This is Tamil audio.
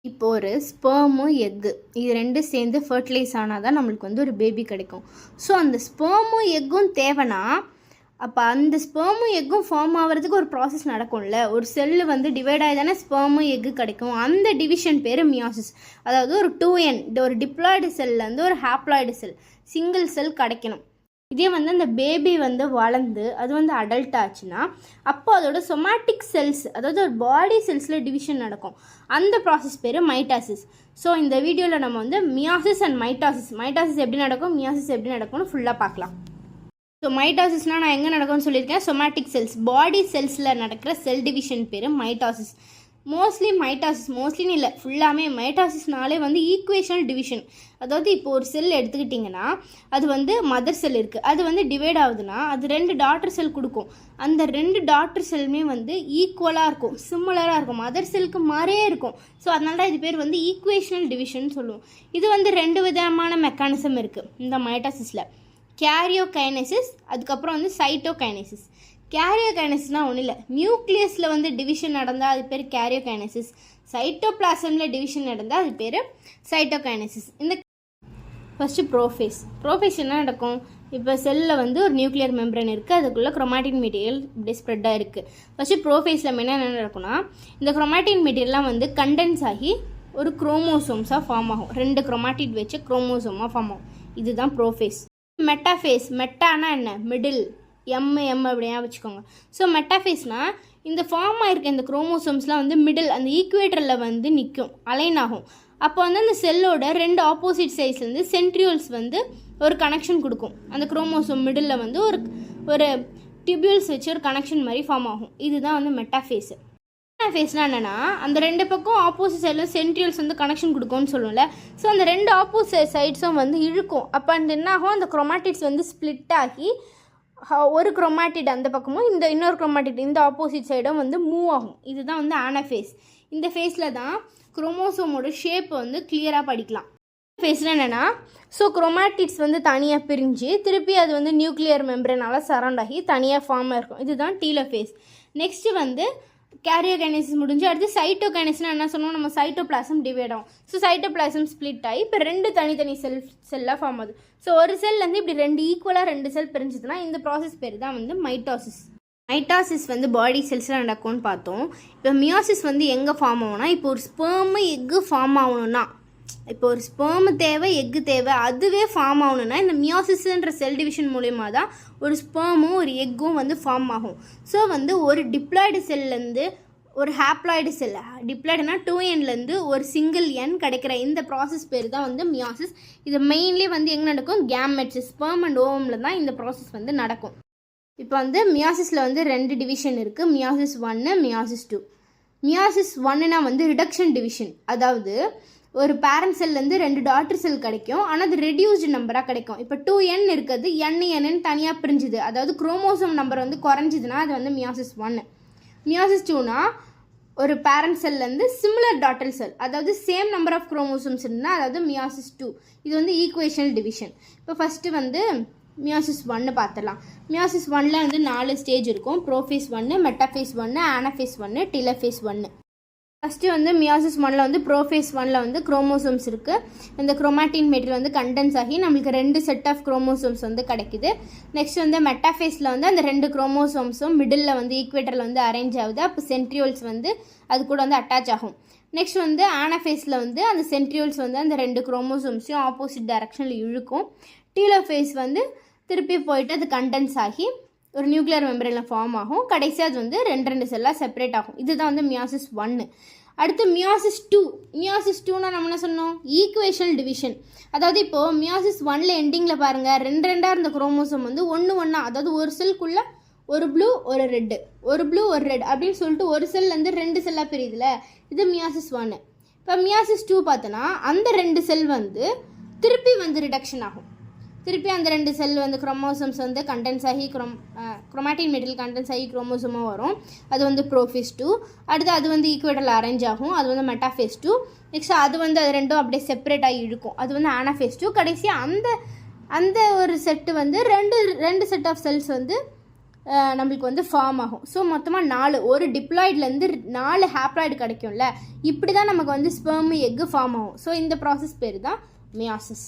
இப்போ ஒரு ஸ்பெர்மு எக்கு இது ரெண்டும் சேர்ந்து ஃபர்டிலைஸ் ஆனால் தான் நம்மளுக்கு வந்து ஒரு பேபி கிடைக்கும். ஸோ அந்த ஸ்பெர்மும் எக்கும் தேவைன்னா அப்போ அந்த ஸ்பெர்மும் எக்கும் ஃபார்ம் ஆகிறதுக்கு ஒரு ப்ராசஸ் நடக்கும்ல. ஒரு செல்லு வந்து டிவைட் ஆகி தானே ஸ்பெர்மும் எக்கு கிடைக்கும். அந்த டிவிஷன் பேர் மியாசிஸ். அதாவது ஒரு 2n ஒரு டிப்ளாய்டு செல்லேருந்து ஒரு ஹாப்ளாய்டு செல் சிங்கிள் செல் கிடைக்கணும். இதே வந்து அந்த பேபி வந்து வளர்ந்து அது வந்து அடல்ட் ஆச்சுன்னா அப்போ அதோட சொமேட்டிக் செல்ஸ் அதாவது ஒரு பாடி செல்ஸில் டிவிஷன் நடக்கும். அந்த ப்ராசஸ் பேர் மைட்டாசிஸ். ஸோ இந்த வீடியோவில் நம்ம வந்து மியாசிஸ் அண்ட் மைட்டாசிஸ் எப்படி நடக்கும், மியாசிஸ் எப்படி நடக்கும்னு ஃபுல்லாக பார்க்கலாம். ஸோ மைட்டாசிஸ்னால் நான் எங்கே நடக்கும்னு சொல்லியிருக்கேன், சொமேட்டிக் செல்ஸ் பாடி செல்ஸில் நடக்கிற செல் டிவிஷன் பேர் மைட்டாசிஸ். மோஸ்ட்லின்னு இல்லை, ஃபுல்லாமே மைட்டாசிஸ்னாலே வந்து ஈக்குவேஷனல் டிவிஷன். அதாவது இப்போ ஒரு செல் எடுத்துக்கிட்டிங்கன்னா அது வந்து மதர் செல் இருக்குது, அது வந்து டிவைட் ஆகுதுன்னா அது 2 டாட்டர் செல் கொடுக்கும். அந்த 2 டாட்டர் செல்லுமே வந்து ஈக்குவலாக இருக்கும், சிமிலராக இருக்கும், மதர் செல்லுக்கு மாதிரியே இருக்கும். ஸோ அதனால தான் இது பேர் வந்து ஈக்குவேஷனல் டிவிஷன் சொல்லுவோம். இது வந்து 2 விதமான மெக்கானிசம் இருக்குது இந்த மைட்டாசிஸில். கேரியோகைனசிஸ், அதுக்கப்புறம் வந்து சைட்டோகைனசிஸ். கேரியோகைனசிஸ்னால் ஒன்றும் இல்லை, நியூக்ளியஸில் வந்து டிவிஷன் நடந்தால் அது பேர் கேரியோகைனசிஸ். சைட்டோபிளாசமில் டிவிஷன் நடந்தால் அது பேர் சைட்டோகைனசிஸ். இந்த ஃபஸ்ட்டு ப்ரோஃபேஸ் என்ன நடக்கும், இப்போ செல்லில் வந்து ஒரு நியூக்ளியர் மெம்பரன் இருக்குது, அதுக்குள்ளே குரோமாட்டின் மெட்டீரியல் இப்படி ஸ்ப்ரெட்டாக இருக்குது. ஃபஸ்ட்டு ப்ரோஃபேஸில் மெயினாக என்ன நடக்கும்னா இந்த குரோமாட்டின் மெட்டீரியல்லாம் வந்து கண்டென்ஸ் ஆகி ஒரு குரோமோசோம்ஸாக ஃபார்ம் ஆகும். 2 குரோமாட்டிட் வச்சு குரோமோசோமாக ஃபார்ம் ஆகும். இதுதான் ப்ரோஃபேஸ். மெட்டானா என்ன, மிடில், எம் அப்படியா வச்சுக்கோங்க. ஸோ மெட்டாஃபேஸ்னால் இந்த ஃபார்ம் ஆகிருக்க இந்த குரோமோசோம்ஸ்லாம் வந்து மிடில் அந்த ஈக்குவேட்டரில் வந்து நிற்கும், அலைன் ஆகும். அப்போ வந்து அந்த செல்லோட 2 ஆப்போசிட் சைட்ஸ்லேருந்து சென்ட்ரியோல்ஸ் வந்து ஒரு கனெக்ஷன் கொடுக்கும். அந்த குரோமோசோம் மிடில் வந்து ஒரு டிபியூல்ஸ் வச்சு ஒரு கனெக்ஷன் மாதிரி ஃபார்ம் ஆகும். இதுதான் வந்து மெட்டாஃபேஸு. மெட்டாஃபேஸ்னால் என்னென்னா அந்த 2 பக்கம் ஆப்போசிட் சைடில் சென்ட்ரியோல்ஸ் வந்து கனெக்ஷன் கொடுக்கும்னு சொல்லுவோம்ல. ஸோ அந்த 2 ஆப்போசிட் சைட்ஸும் வந்து இழுக்கும். அப்போ அந்த என்ன ஆகும், அந்த குரோமாட்டிட்ஸ் வந்து ஸ்ப்ளிட் ஆகி ஒரு குரோமாட்டிட் அந்த பக்கமும் இன்னொரு குரோமாட்டிட் இந்த ஆப்போசிட் சைடும் வந்து மூவ் ஆகும். இதுதான் வந்து ஆனஃபேஸ். இந்த ஃபேஸில் தான் குரோமோசோமோட ஷேப் வந்து கிளியராக படிக்கலாம். ஃபேஸில் என்னென்னா ஸோ குரோமாட்டிட்ஸ் வந்து தனியாக பிரிஞ்சு திருப்பி அது வந்து நியூக்ளியர் மெம்பரனால் சரௌண்ட் ஆகி தனியாக ஃபார்மாக இருக்கும். இதுதான் டீலோஃபேஸ். நெக்ஸ்ட்டு வந்து கேரியோகைனசிஸ் முடிஞ்சு அடுத்து சைட்டோகைனசிஸ்னால் என்ன சொன்னோம், நம்ம சைட்டோபிளாசம் டிவைட் ஆகும். ஸோ சைட்டோபிளாசம் ஸ்ப்ளிட் ஆகி இப்போ 2 தனித்தனி செல்லாக ஃபார்ம் ஆகுது. ஸோ ஒரு செல்லேருந்து இப்படி 2 ஈக்குவலாக 2 செல் பிரிஞ்சுதுன்னா இந்த ப்ராசஸ் பேர் தான் வந்து மைட்டாசிஸ் வந்து பாடி செல்ஸில் நடக்கும்னு பார்த்தோம். இப்போ மியாசிஸ் வந்து எங்கே ஃபார்ம் ஆகும்னா இப்போ ஒரு ஸ்பெர்மு எக்கு ஃபார்ம் ஆகணும்னா இப்போ ஒரு ஸ்பெர்மு தேவை எக்கு தேவை அதுவே ஃபார்ம் ஆகணும்னா இந்த மியாசிஸ்ன்ற செல் டிவிஷன் மூலயமா தான் ஒரு ஸ்பெர்மும் ஒரு எக்கும் வந்து ஃபார்ம் ஆகும். ஸோ வந்து ஒரு டிப்ளாய்டு செல்லேருந்து ஒரு ஹாப்ளாய்டு செல், டிப்ளாய்டுனா 2nலேருந்து ஒரு சிங்கிள் என் கிடைக்கிற இந்த ப்ராசஸ் பேர் தான் வந்து மியாசிஸ். இது மெயின்லி வந்து எங்கே நடக்கும், கேமெட்ஸ் ஸ்பெர்ம் அண்ட் ஓவமில் தான் இந்த ப்ராசஸ் வந்து நடக்கும். இப்போ வந்து மியாசிஸில் வந்து 2 டிவிஷன் இருக்குது, மியாசிஸ் 1 மியாசிஸ் 2. மியாசிஸ் 1னா வந்து ரிடக்ஷன் டிவிஷன். அதாவது ஒரு பேரண்ட் செல்லேருந்து 2 டாட்டர் செல் கிடைக்கும், ஆனால் அது ரெடியூஸ்டு நம்பராக கிடைக்கும். இப்போ 2n இருக்குது, n தனியாக பிரிஞ்சுது, அதாவது குரோமோசோம் நம்பர் வந்து குறைஞ்சிதுன்னா அது வந்து மியாசிஸ் 1. மியாசிஸ் 2னா ஒரு பேரண்ட் செல்லேருந்து சிமிலர் டாட்டர் செல் அதாவது சேம் நம்பர் ஆஃப் குரோமோசோம்ஸ் இருந்தால் அதாவது மியாசிஸ் 2. இது வந்து ஈக்குவேஷனல் டிவிஷன். இப்போ ஃபஸ்ட்டு வந்து மியாசிஸ் 1 பார்த்துடலாம். மியாசிஸ் 1ல் வந்து 4 ஸ்டேஜ் இருக்கும். Prophase 1, metaphase 1, ஆனஃபேஸ் 1, telophase 1. ஃபஸ்ட்டு வந்து மியாசிஸ் 1ல் வந்து ப்ரோஃபேஸ் 1ல் வந்து குரோமோசோம்ஸ் இருக்குது. இந்த குரோமாட்டின் மெட்டீரியல் வந்து கண்டென்ஸ் ஆகி நம்மளுக்கு 2 செட் ஆஃப் குரோமோசோம்ஸ் வந்து கிடைக்குது. நெக்ஸ்ட் வந்து மெட்டாஃபேஸில் வந்து அந்த 2 குரோமோசோம்ஸும் மிடில் வந்து ஈக்குவேட்டரில் வந்து அரேஞ்ச் ஆகுது. அப்போ சென்ட்ரியோல்ஸ் வந்து அது கூட வந்து அட்டாச் ஆகும். நெக்ஸ்ட் வந்து ஆனஃபேஸில் வந்து அந்த சென்ட்ரியோல்ஸ் வந்து அந்த 2 குரோமோசோம்ஸையும் ஆப்போசிட் டைரக்ஷனில் இழுக்கும். டீலோஃபேஸ் வந்து திருப்பி போயிட்டு அது கண்டென்ஸ் ஆகி ஒரு நியூக்ளியர் மெம்பரனில் ஃபார்ம் ஆகும். கடைசியாக அது வந்து 2 செல்லாக செப்பரேட் ஆகும். இதுதான் வந்து மியாசிஸ் 1. அடுத்து மியாசிஸ் 2. மியாசிஸ் 2னா நம்ம என்ன சொன்னோம், ஈக்குவேஷனல் டிவிஷன். அதாவது இப்போது மியாசிஸ் 1ல் எண்டிங்கில் பாருங்கள் 2 இருந்த குரோமோசோம் வந்து ஒன்று அதாவது ஒரு செல்குள்ளே ஒரு ப்ளூ ஒரு ரெட்டு, ஒரு ப்ளூ ஒரு ரெட் அப்படின்னு சொல்லிட்டு ஒரு செல்லேருந்து 2 செல்லாக பிரியுதுல, இது மியாசிஸ் 1. இப்போ மியாசிஸ் 2 பார்த்தோன்னா அந்த 2 செல் வந்து திருப்பி வந்து ரிடக்ஷன் ஆகும். திருப்பி அந்த 2 செல் வந்து குரோமோசோம்ஸ் வந்து கண்டென்ஸ் ஆகி குரோமாட்டின் மெட்டீரியல் கண்டென்ஸ் ஆகி குரோமோசோமாக வரும். அது வந்து ப்ரோஃபேஸ் 2. அடுத்து அது வந்து ஈக்குவேட்டரில் அரேஞ்ச் ஆகும், அது வந்து மெட்டாஃபேஸ் 2. நெக்ஸ்ட் அது வந்து அது 2 அப்படியே செப்பரேட் ஆகி இழுக்கும், அது வந்து ஆனஃபேஸ் 2. கடைசியாக அந்த ஒரு செட்டு வந்து ரெண்டு செட் ஆஃப் செல்ஸ் வந்து நம்மளுக்கு வந்து ஃபார்ம் ஆகும். ஸோ மொத்தமாக 4 ஒரு டிப்ளாய்ட்லேருந்து 4 ஹேப்ளாய்டு கிடைக்கும்ல, இப்படி தான் நமக்கு வந்து ஸ்பெர்மு எக்கு ஃபார்ம் ஆகும். ஸோ இந்த ப்ராசஸ் பேர் தான் மியாசிஸ்.